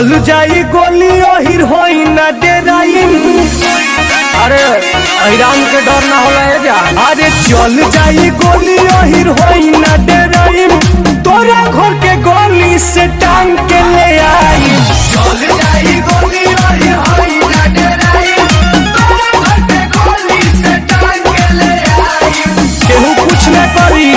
चल जाई गोली अहिर होई ना डेराई। अरे अहिरान के डर ना होला है जा। अरे चल जाई गोली अहिर होई ना डेराई, तोरा घर के गोली से टांग के ले आई। चल जाई गोली अहिर होई ना डेराई, तोरा घर के गोली से टांग के ले आई। केहू कुछ ना करी।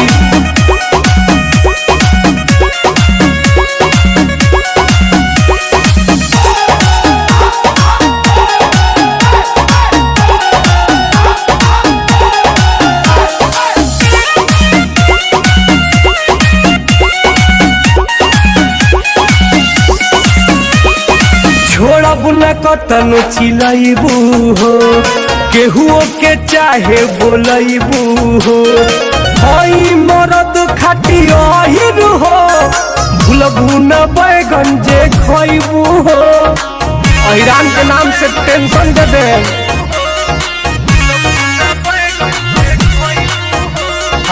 छोड़ब न कतनो चिलैबू हो, केहुओ के चाहे बोलैबू हो। हई मरद खाटी अहिर हो, भूलबू न बैगन जे खैबू हो। अहिरान के नाम से टेंशन दे दे।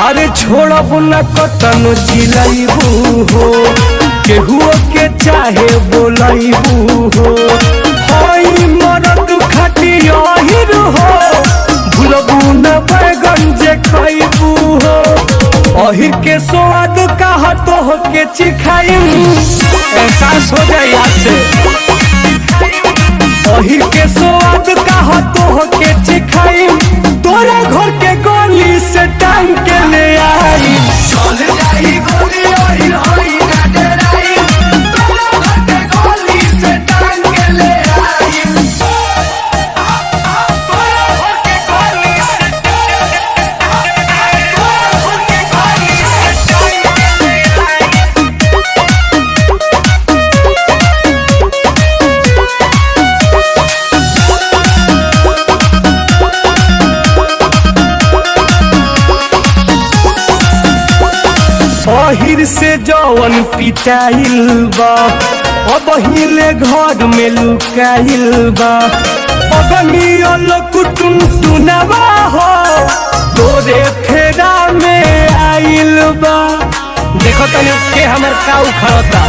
अरे छोड़ब न कतनो चिलैबू हो, केहुओ के चाहे बोलैबू हो। हई मरद खाटी अहिर हो, भूलबू न बैगन जे खैबू हो। अहिर के स्वाद कहा तो के चिखाई, एहसास हो जाए याद से। अहिर के स्वाद कहा तो के चिखाई, तोरा घर के गोली से टांग के ले आई। चल जाई गोली अहिर होई ना डेराई, तोरा घर के गोली से टांग के ले आई। तोरा घर के गोली से टांग के ले आई। अहिर से जवन पिटाइल बा, अब हिले घर में लुकाइल बा। अगनियल कुटुन टुनवा हो, तोरे फेरा में आइल बा। देखो तनी के हमर का उखड़ता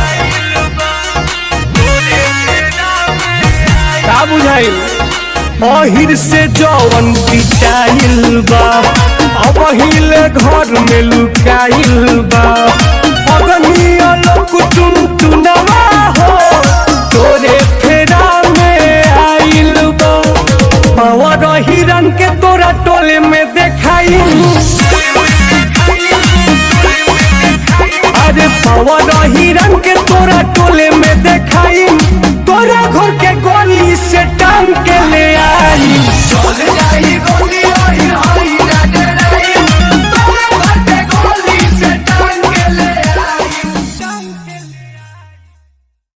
का बुझाइल। अहिर से जवन पिटाइल बा, अब हिले घर में लुकाइल बा। अगनियल कुटुन टुनवा हो, तोरे फेरा में आइल बा। पवर हिरन के तोरा टोले में देखाई। अरे पवर हिरन के तोरा टोले में